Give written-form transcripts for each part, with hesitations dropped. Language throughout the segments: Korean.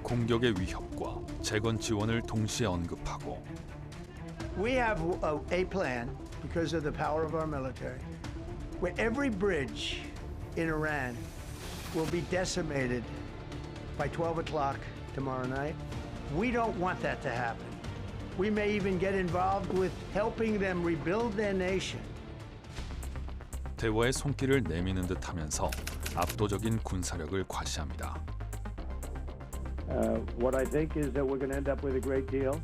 공격의 위협과 재건 지원을 동시에 언급하고 We have a plan because of the power of our military where every bridge in Iran will be decimated by 12 o'clock tomorrow night. We don't want that to happen. We may even get involved with helping them rebuild their nation. 대화의 손길을 내미는 듯하면서 압도적인 군사력을 과시합니다. What I think is that we're going to end up with a great deal.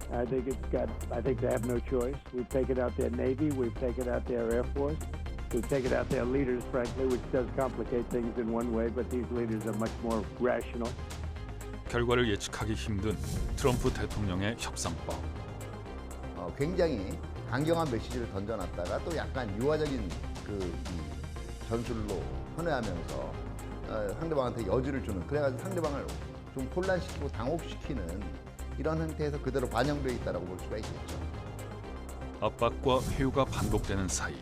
I think they have no choice. We've taken out their Navy, we've taken out their Air Force, we've taken out their leaders, frankly, which does complicate things in one way, but these leaders are much more rational. 결과를 예측하기 힘든 트럼프 대통령의 협상법. 굉장히 강경한 메시지를 던져놨다가 또 약간 유화적인 전술로 선회하면서 상대방한테 여지를 주는, 그래가지고 상대방을 좀 혼란시키고 당혹시키는 이런 형태에서 그대로 반영되어 있다고 볼 수가 있겠죠. 압박과 회유가 반복되는 사이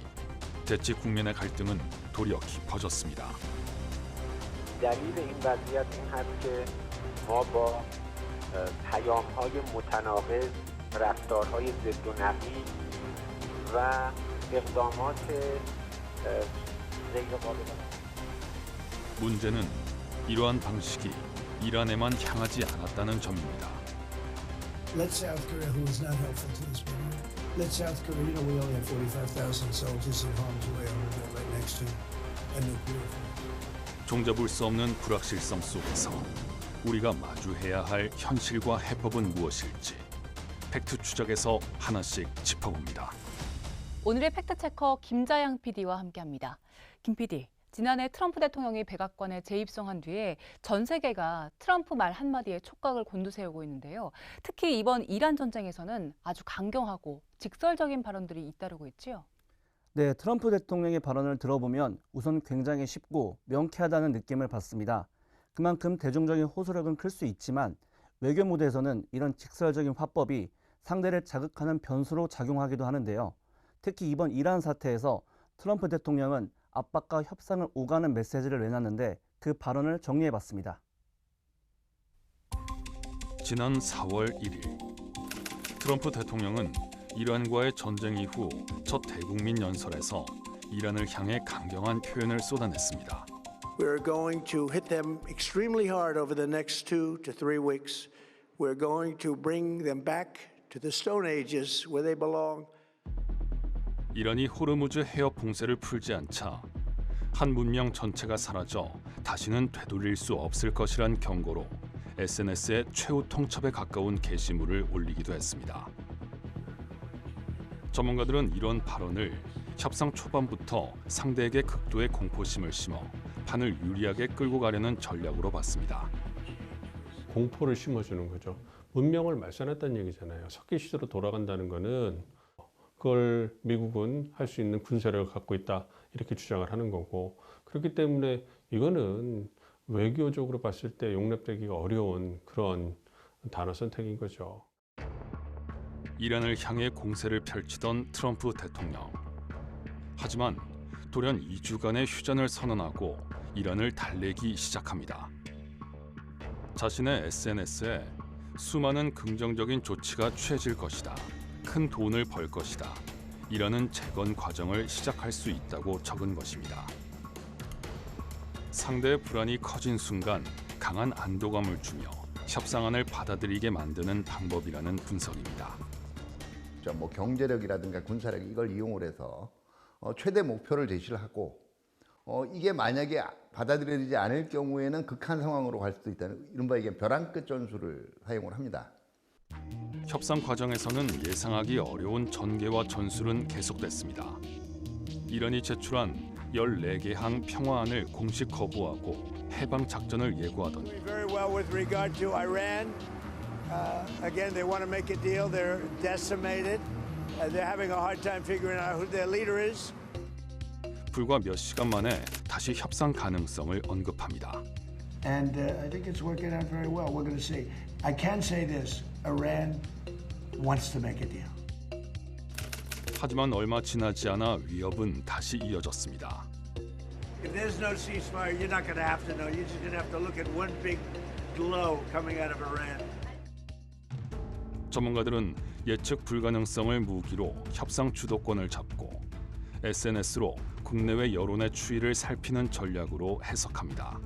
대치 국면의 갈등은 도리어 깊어졌습니다. دلیل این وضعیت این هست که ما با پیام‌های متناقض، رفتارهای ضد و نقیض و اقدامات غیرقابل 문제는 이러한 방식이 이란에만 향하지 않았다는 점입니다. Let South Korea, who is not helpful to this movement, let South Korea, we only have 45,000 soldiers in harm's way over there right next to a nuclear plant. 종잡을 수 없는 불확실성 속에서 우리가 마주해야 할 현실과 해법은 무엇일지 팩트 추적에서 하나씩 짚어봅니다. 오늘의 팩트체커 김자양 PD와 함께합니다. 김 PD, 지난해 트럼프 대통령이 백악관에 재입성한 뒤에 전 세계가 트럼프 말 한마디에 촉각을 곤두세우고 있는데요. 특히 이번 이란 전쟁에서는 아주 강경하고 직설적인 발언들이 잇따르고 있지요. 네, 트럼프 대통령의 발언을 들어보면 우선 굉장히 쉽고 명쾌하다는 느낌을 받습니다. 그만큼 대중적인 호소력은 클 수 있지만 외교 무대에서는 이런 직설적인 화법이 상대를 자극하는 변수로 작용하기도 하는데요. 특히 이번 이란 사태에서 트럼프 대통령은 압박과 협상을 오가는 메시지를 내놨는데 그 발언을 정리해봤습니다. 지난 4월 1일 트럼프 대통령은 이란과의 전쟁 이후 첫 대국민 연설에서 이란을 향해 강경한 표현을 쏟아냈습니다. We're going to hit them extremely hard over the next 2 to 3 weeks. We're going to bring them back to the Stone Ages where they belong. 이란이 호르무즈 해협 봉쇄를 풀지 않자 한 문명 전체가 사라져 다시는 되돌릴 수 없을 것이란 경고로 SNS에 최후 통첩에 가까운 게시물을 올리기도 했습니다. 전문가들은 이런 발언을 협상 초반부터 상대에게 극도의 공포심을 심어 판을 유리하게 끌고 가려는 전략으로 봤습니다. 공포를 심어주는 거죠. 문명을 말살했다는 얘기잖아요. 석기 시대로 돌아간다는 거는 그걸 미국은 할 수 있는 군사력을 갖고 있다 이렇게 주장을 하는 거고, 그렇기 때문에 이거는 외교적으로 봤을 때 용납되기가 어려운 그런 단어 선택인 거죠. 이란을 향해 공세를 펼치던 트럼프 대통령. 하지만 돌연 2주간의 휴전을 선언하고 이란을 달래기 시작합니다. 자신의 SNS에 수많은 긍정적인 조치가 취해질 것이다. 큰 돈을 벌 것이다. 이라는 재건 과정을 시작할 수 있다고 적은 것입니다. 상대의 불안이 커진 순간 강한 안도감을 주며 협상안을 받아들이게 만드는 방법이라는 분석입니다. 뭐 경제력이라든가 군사력 이걸 이용을 해서 최대 목표를 제시를 하고 이게 만약에 받아들여지지 않을 경우에는 극한 상황으로 갈 수도 있다는 이른바 이게 벼랑 끝 전술을 사용을 합니다. 협상 과정에서는 예상하기 어려운 전개와 전술은 계속됐습니다. 이란이 제출한 14개 항 평화안을 공식 거부하고 해방 작전을 예고하더니 Very well with regard to Iran. Again, they want to make a deal. They're decimated. They're having a hard time figuring out who their leader is. 불과 몇 시간 만에 다시 협상 가능성을 언급합니다. And I think it's working out very well. We're going to see. I can say this. Iran wants to make a deal. 하지만 얼마 지나지 않아 위협은 다시 이어졌습니다. If there's no ceasefire, you're not going to have to know. You're just going to have to look at one big glow coming out of Iran. 전문가들은 예측 불가능성을 무기로 협상 주도권을 잡고 SNS로 국내외 여론의 추이를 살피는 전략으로 해석합니다.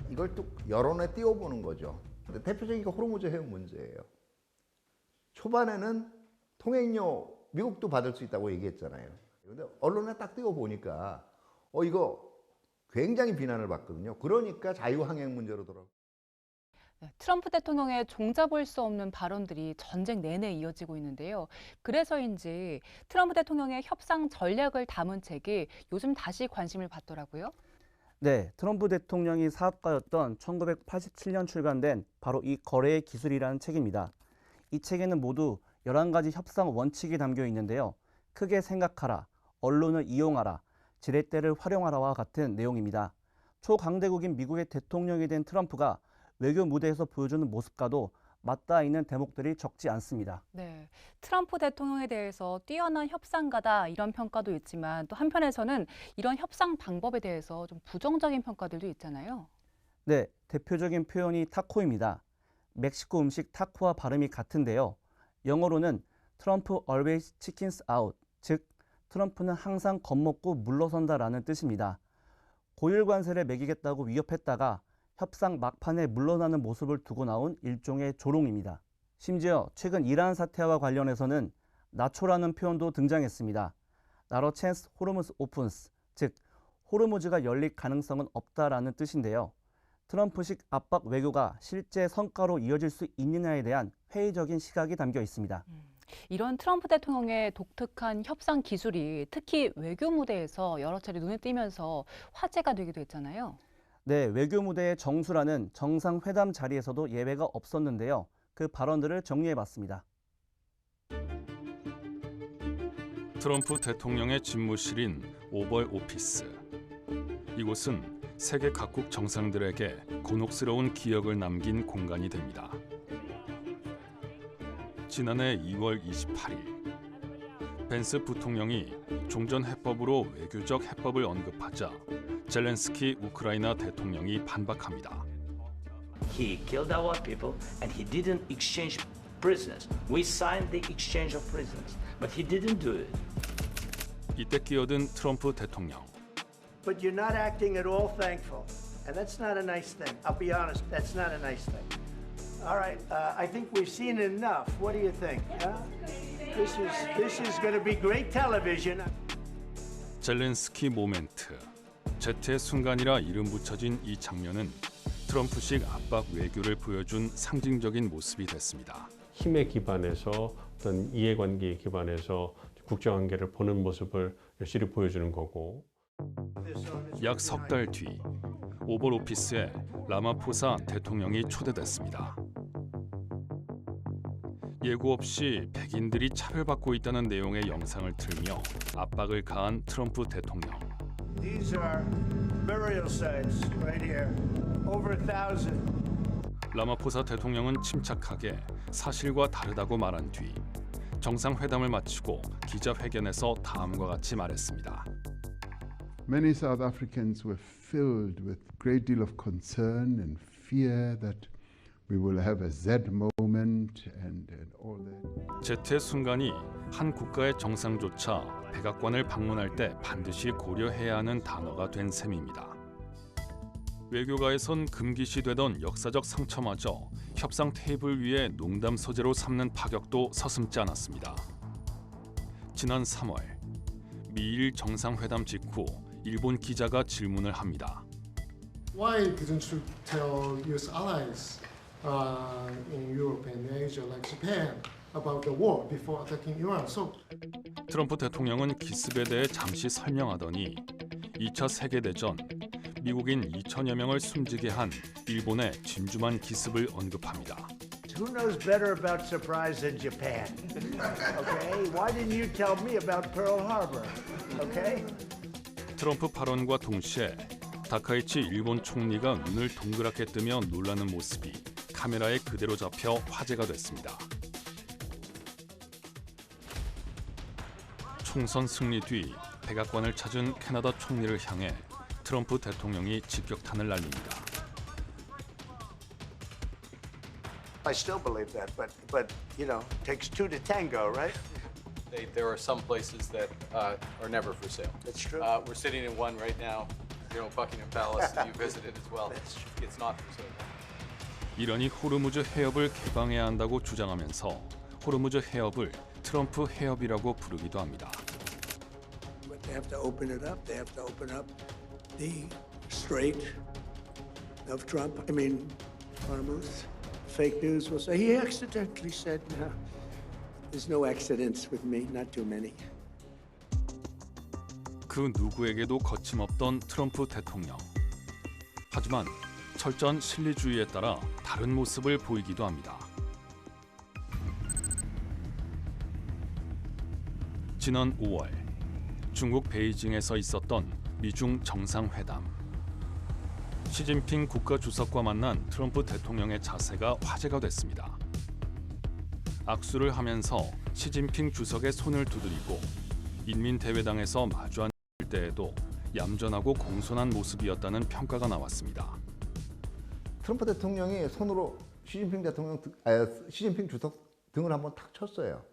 이걸 또 여론에 띄워보는 거죠. 근데 대표적인 게 호르무즈 해협 문제예요. 초반에는 통행료 미국도 받을 수 있다고 얘기했잖아요. 근데 언론에 딱 띄워보니까 이거 굉장히 비난을 받거든요. 그러니까 자유항행 문제로 돌아가고. 트럼프 대통령의 종잡을 수 없는 발언들이 전쟁 내내 이어지고 있는데요. 그래서인지 트럼프 대통령의 협상 전략을 담은 책이 요즘 다시 관심을 받더라고요. 네, 트럼프 대통령이 사업가였던 1987년 출간된 바로 이 거래의 기술이라는 책입니다. 이 책에는 모두 11가지 협상 원칙이 담겨 있는데요. 크게 생각하라, 언론을 이용하라, 지렛대를 활용하라와 같은 내용입니다. 초강대국인 미국의 대통령이 된 트럼프가 외교 무대에서 보여주는 모습과도 맞닿아 있는 대목들이 적지 않습니다. 네, 트럼프 대통령에 대해서 뛰어난 협상가다 이런 평가도 있지만 또 한편에서는 이런 협상 방법에 대해서 좀 부정적인 평가들도 있잖아요. 네, 대표적인 표현이 타코입니다. 멕시코 음식 타코와 발음이 같은데요. 영어로는 트럼프 always chickens out, 즉 트럼프는 항상 겁먹고 물러선다라는 뜻입니다. 고율 관세를 매기겠다고 위협했다가 협상 막판에 물러나는 모습을 두고 나온 일종의 조롱입니다. 심지어 최근 이란 사태와 관련해서는 나초라는 표현도 등장했습니다. 나로 찬스 호르무즈 오픈스, 즉 호르무즈가 열릴 가능성은 없다라는 뜻인데요. 트럼프식 압박 외교가 실제 성과로 이어질 수 있느냐에 대한 회의적인 시각이 담겨 있습니다. 이런 트럼프 대통령의 독특한 협상 기술이 특히 외교 무대에서 여러 차례 눈에 띄면서 화제가 되기도 했잖아요. 네, 외교 무대의 정수라는 정상회담 자리에서도 예외가 없었는데요. 그 발언들을 정리해봤습니다. 트럼프 대통령의 집무실인 오벌 오피스. 이곳은 세계 각국 정상들에게 곤혹스러운 기억을 남긴 공간이 됩니다. 지난해 2월 28일 벤스 부통령이 종전 해법으로 외교적 해법을 언급하자 젤렌스키 우크라이나 대통령이 반박합니다. He killed our people and he didn't exchange prisoners. We signed the exchange of prisoners, but he didn't do it. 이때 끼어든 트럼프 대통령. But you're not acting at all thankful. And that's not a nice thing. I'll be honest, that's not a nice thing. All right, I think we've seen enough. What do you think? Huh? This is going to be great television. 젤렌스키 모멘트. 제트의 순간이라 이름 붙여진 이 장면은 트럼프식 압박 외교를 보여준 상징적인 모습이 됐습니다. 힘에 기반해서 어떤 이해관계에 기반해서 국제관계를 보는 모습을 여실히 보여주는 거고. 약 석 달 뒤 오벌 오피스에 라마포사 대통령이 초대됐습니다. 예고 없이 백인들이 차별받고 있다는 내용의 영상을 틀며 압박을 가한 트럼프 대통령. These are burial sites right here. Over 1,000. 라마포사 대통령은 침착하게 사실과 다르다고 말한 뒤 정상회담을 마치고 기자회견에서 다음과 같이 말했습니다. Many South Africans were filled with great deal of concern and fear that we will have a Z moment and all that. 제트의 순간이 한 국가의 정상조차 백악관을 방문할 때 반드시 고려해야 하는 단어가 된 셈입니다. 외교가에선 금기시되던 역사적 상처마저 협상 테이블 위에 농담 소재로 삼는 파격도 서슴지 않았습니다. 지난 3월 미일 정상회담 직후 일본 기자가 질문을 합니다. Why didn't you tell U.S. allies in Europe and Asia like Japan about the war before attacking Iran? So 트럼프 대통령은 기습에 대해 잠시 설명하더니 2차 세계대전 미국인 2천여 명을 숨지게 한 일본의 진주만 기습을 언급합니다. Who knows better about surprise than Japan? Okay? Why didn't you tell me about Pearl Harbor? Okay? 트럼프 발언과 동시에 다카이치 일본 총리가 눈을 동그랗게 뜨며 놀라는 모습이 카메라에 그대로 잡혀 화제가 됐습니다. 총선 승리 뒤 백악관을 찾은 캐나다 총리를 향해 트럼프 대통령이 직격탄을 날립니다. I still believe that, but you know, it takes two to tango, right? There are some places that are never for sale. That's true. We're sitting in one right now, you know, Buckingham Palace that you visited as well. It's not for sale. 이러니 호르무즈 해협을 개방해야 한다고 주장하면서 호르무즈 해협을 트럼프 해협이라고 부르기도 합니다. But they have to open it up. They have to open up the Strait of Trump. I mean, Hormuz. Fake news will say he accidentally said, no. There's no accidents with me, not too many. 그 누구에게도 거침없던 트럼프 대통령. 하지만 철저한 실리주의에 따라 다른 모습을 보이기도 합니다. 지난 5월 중국 베이징에서 있었던 미중 정상회담. 시진핑 국가주석과 만난 트럼프 대통령의 자세가 화제가 됐습니다. 악수를 하면서 시진핑 주석의 손을 두드리고 인민대회당에서 마주 앉을 때에도 얌전하고 공손한 모습이었다는 평가가 나왔습니다. 트럼프 대통령이 손으로 시진핑 주석 등을 한번 탁 쳤어요.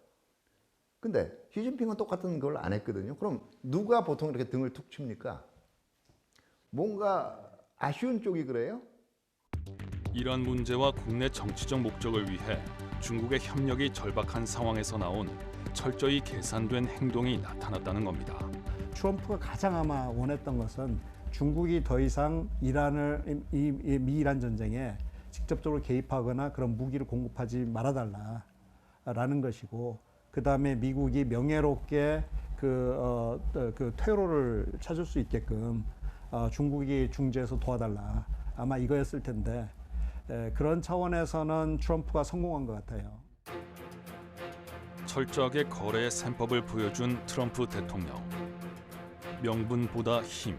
근데 시진핑은 똑같은 걸 안 했거든요. 그럼 누가 보통 이렇게 등을 툭 칩니까? 뭔가 아쉬운 쪽이 그래요? 이러한 문제와 국내 정치적 목적을 위해 중국의 협력이 절박한 상황에서 나온 철저히 계산된 행동이 나타났다는 겁니다. 트럼프가 가장 아마 원했던 것은 중국이 더 이상 미이란 전쟁에 직접적으로 개입하거나 그런 무기를 공급하지 말아달라라는 것이고, 그 다음에 미국이 명예롭게 그 퇴로를 찾을 수 있게끔 중국이 중재해서 도와달라, 아마 이거였을 텐데, 그런 차원에서는 트럼프가 성공한 것 같아요. 철저하게 거래의 셈법을 보여준 트럼프 대통령. 명분보다 힘,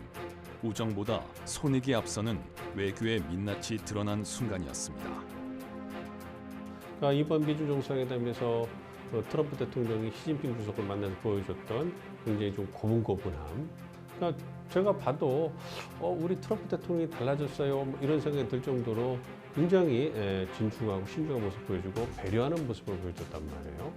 우정보다 손익이 앞서는 외교의 민낯이 드러난 순간이었습니다. 그러니까 이번 미중 정상회담에서 트럼프 대통령이 시진핑 주석을 만나서 보여줬던 굉장히 좀 고분고분함. 그러니까 제가 봐도 우리 트럼프 대통령이 달라졌어요, 뭐 이런 생각이 들 정도로 굉장히 진중하고 신중한 모습 보여주고 배려하는 모습을 보여줬단 말이에요.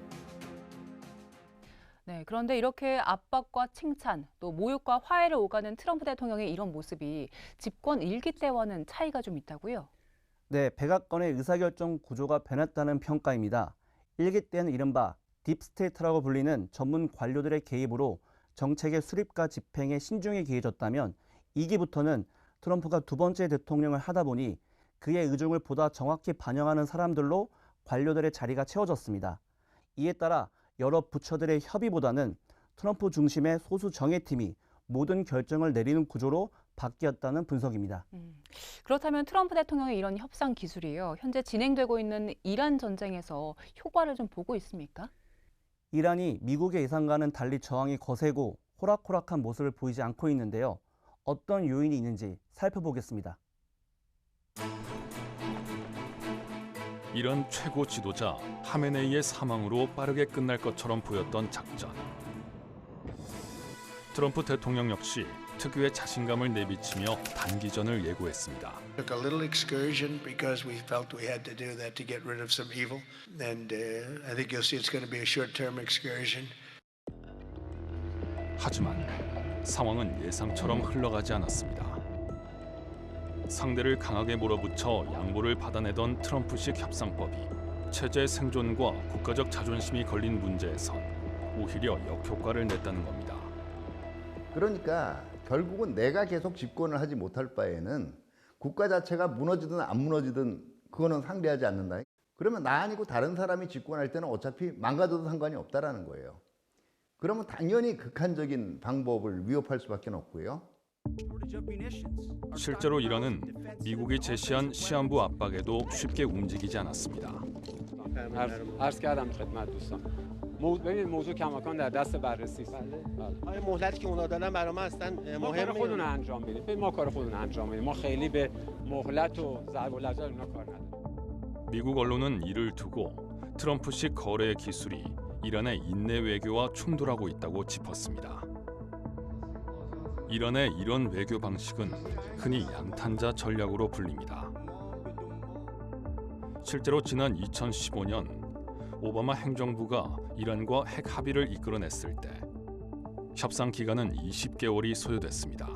네, 그런데 이렇게 압박과 칭찬, 또 모욕과 화해를 오가는 트럼프 대통령의 이런 모습이 집권 1기 때와는 차이가 좀 있다고요? 네, 백악관의 의사결정 구조가 변했다는 평가입니다. 1기 때는 이른바 딥스테이트라고 불리는 전문 관료들의 개입으로 정책의 수립과 집행에 신중히 기해졌다면, 2기부터는 트럼프가 두 번째 대통령을 하다 보니 그의 의중을 보다 정확히 반영하는 사람들로 관료들의 자리가 채워졌습니다. 이에 따라 여러 부처들의 협의보다는 트럼프 중심의 소수 정예팀이 모든 결정을 내리는 구조로 바뀌었다는 분석입니다. 그렇다면 트럼프 대통령의 이런 협상 기술이요, 현재 진행되고 있는 이란 전쟁에서 효과를 좀 보고 있습니까? 이란이 미국의 예상과는 달리 저항이 거세고 호락호락한 모습을 보이지 않고 있는데요. 어떤 요인이 있는지 살펴보겠습니다. 이런 최고 지도자 하메네이의 사망으로 빠르게 끝날 것처럼 보였던 작전. 트럼프 대통령 역시 특유의 자신감을 내비치며 단기전을 예고했습니다. Took a little excursion because we felt we had to do that to get rid of some evil, and I think you'll see it's going to be a short-term excursion. 하지만 상황은 예상처럼 흘러가지 않았습니다. 상대를 강하게 몰아붙여 양보를 받아내던 트럼프식 협상법이 체제 생존과 국가적 자존심이 걸린 문제에선 오히려 역효과를 냈다는 겁니다. 그러니까 결국은 내가 계속 집권을 하지 못할 바에는 국가 자체가 무너지든 안 무너지든 그거는 상대하지 않는다. 그러면 나 아니고 다른 사람이 집권할 때는 어차피 망가져도 상관이 없다라는 거예요. 그러면 당연히 극한적인 방법을 위협할 수밖에 없고요. 실제로 이란은 미국이 제시한 시한부 압박에도 쉽게 움직이지 않았습니다. عرض کردم خدمت دوستان. ببین موضوع کماکان در دست بررسی است. آیا مهلتی که اونا دادن برای ما اصلا ما کار خودمون انجام میدیم. ببین ما کار خودمون انجام میدیم. ما خیلی به مهلت و ضرب اللجاج اینا کار نداریم. 미국 언론은 이를 두고 트럼프식 거래 기술이 이란의 인내 외교와 충돌하고 있다고 짚었습니다. 이란의 이런 외교 방식은 흔히 양탄자 전략으로 불립니다. 실제로 지난 2015년 오바마 행정부가 이란과 핵 합의를 이끌어냈을 때 협상 기간은 20개월이 소요됐습니다.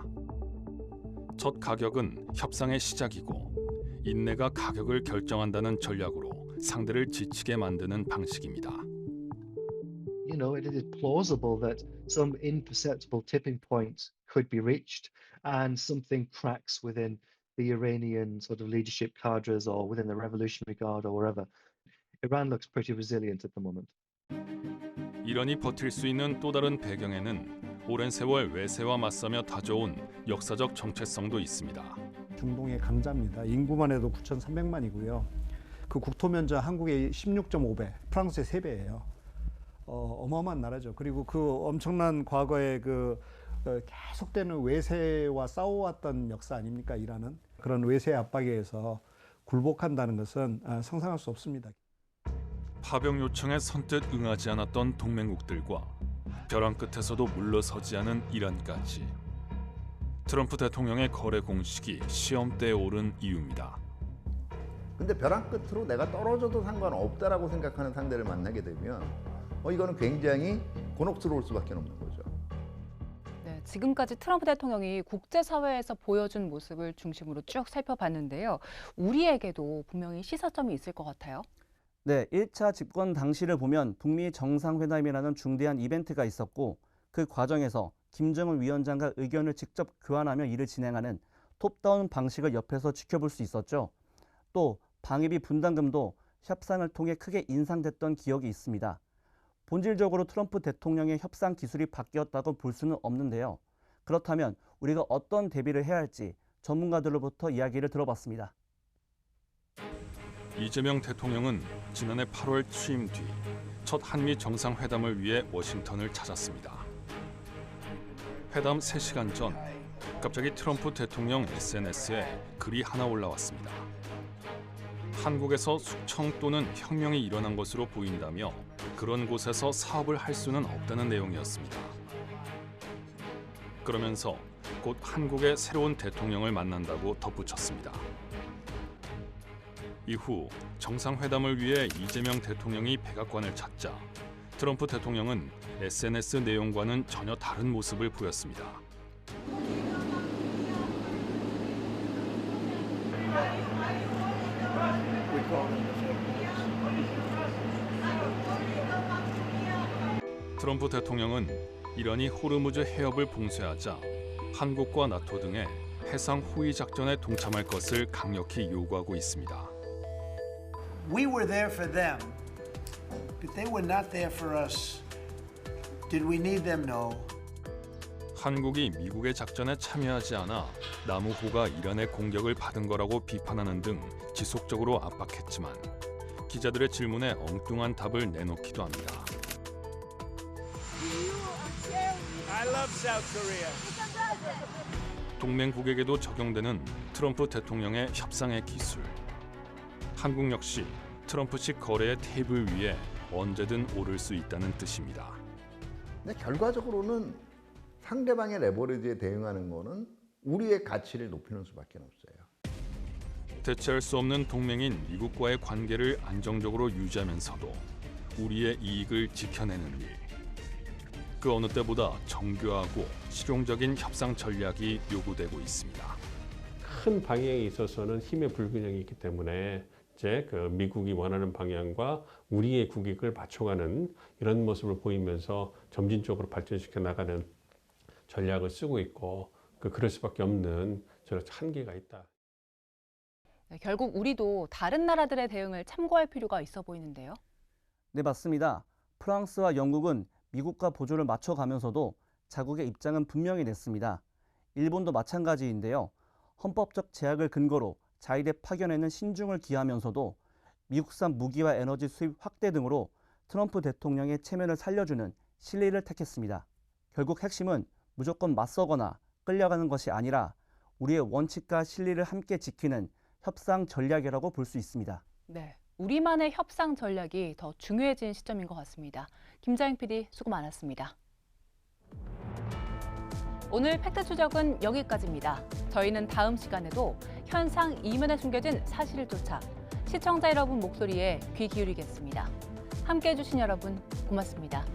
첫 가격은 협상의 시작이고 인내가 가격을 결정한다는 전략으로 상대를 지치게 만드는 방식입니다. You know, it is plausible that some imperceptible tipping point could be reached and something cracks within the Iranian sort of leadership cadres or within the Revolutionary Guard or wherever. Iran looks pretty resilient at the moment. 이란이 버틸 수 있는 또 다른 배경에는 오랜 세월 외세와 맞서며 다져온 역사적 정체성도 있습니다. 중동의 강자입니다. 인구만 해도 9,300만이고요. 그 국토 면적 한국의 16.5배, 프랑스의 3배예요. 어마어마한 나라죠. 그리고 그 엄청난 과거에 그 계속되는 외세와 싸워왔던 역사 아닙니까? 이란은 그런 외세 압박에 의해서 굴복한다는 것은 상상할 수 없습니다. 파병 요청에 선뜻 응하지 않았던 동맹국들과 벼랑 끝에서도 물러서지 않은 이란까지 트럼프 대통령의 거래 공식이 시험대에 오른 이유입니다. 근데 벼랑 끝으로 내가 떨어져도 상관없다라고 생각하는 상대를 만나게 되면 이거는 굉장히 곤혹스러울 수밖에 없는 거죠. 네, 지금까지 트럼프 대통령이 국제사회에서 보여준 모습을 중심으로 쭉 살펴봤는데요. 우리에게도 분명히 시사점이 있을 것 같아요. 네, 1차 집권 당시를 보면 북미 정상회담이라는 중대한 이벤트가 있었고 그 과정에서 김정은 위원장과 의견을 직접 교환하며 일을 진행하는 톱다운 방식을 옆에서 지켜볼 수 있었죠. 또 방위비 분담금도 협상을 통해 크게 인상됐던 기억이 있습니다. 본질적으로 트럼프 대통령의 협상 기술이 바뀌었다고 볼 수는 없는데요. 그렇다면 우리가 어떤 대비를 해야 할지 전문가들로부터 이야기를 들어봤습니다. 이재명 대통령은 지난해 8월 취임 뒤 첫 한미 정상회담을 위해 워싱턴을 찾았습니다. 회담 3시간 전 갑자기 트럼프 대통령 SNS에 글이 하나 올라왔습니다. 한국에서 숙청 또는 혁명이 일어난 것으로 보인다며 그런 곳에서 사업을 할 수는 없다는 내용이었습니다. 그러면서 곧 한국의 새로운 대통령을 만난다고 덧붙였습니다. 이후 정상회담을 위해 이재명 대통령이 백악관을 찾자 트럼프 대통령은 SNS 내용과는 전혀 다른 모습을 보였습니다. 트럼프 대통령은 이란이 호르무즈 해협을 봉쇄하자 한국과 나토 등의 해상 호위 작전에 동참할 것을 강력히 요구하고 있습니다. We were there for them, but they were not there for us. Did we need them? No. 한국이 미국의 작전에 참여하지 않아 남우호가 이란의 공격을 받은 거라고 비판하는 등 지속적으로 압박했지만 기자들의 질문에 엉뚱한 답을 내놓기도 합니다. I love South Korea. 동맹국에게도 적용되는 트럼프 대통령의 협상의 기술. 한국 역시 트럼프식 거래의 테이블 위에 언제든 오를 수 있다는 뜻입니다. 근데 결과적으로는 상대방의 레버리지에 대응하는 거는 우리의 가치를 높이는 수밖에 없어요. 대체할 수 없는 동맹인 미국과의 관계를 안정적으로 유지하면서도 우리의 이익을 지켜내는 일. 그 어느 때보다 정교하고 실용적인 협상 전략이 요구되고 있습니다. 큰 방향에 있어서는 힘의 불균형이 있기 때문에 이제 그 미국이 원하는 방향과 우리의 국익을 맞춰가는 이런 모습을 보이면서 점진적으로 발전시켜 나가는 전략을 쓰고 있고 그럴 수밖에 없는 저런 한계가 있다. 네, 결국 우리도 다른 나라들의 대응을 참고할 필요가 있어 보이는데요. 네, 맞습니다. 프랑스와 영국은 미국과 보조를 맞춰가면서도 자국의 입장은 분명히 냈습니다. 일본도 마찬가지인데요. 헌법적 제약을 근거로 자위대 파견에는 신중을 기하면서도 미국산 무기와 에너지 수입 확대 등으로 트럼프 대통령의 체면을 살려주는 실리를 택했습니다. 결국 핵심은 무조건 맞서거나 끌려가는 것이 아니라 우리의 원칙과 실리를 함께 지키는 협상 전략이라고 볼 수 있습니다. 네, 우리만의 협상 전략이 더 중요해진 시점인 것 같습니다. 김자영 PD 수고 많았습니다. 오늘 팩트 추적은 여기까지입니다. 저희는 다음 시간에도 현상 이면에 숨겨진 사실을 쫓아 시청자 여러분 목소리에 귀 기울이겠습니다. 함께해 주신 여러분 고맙습니다.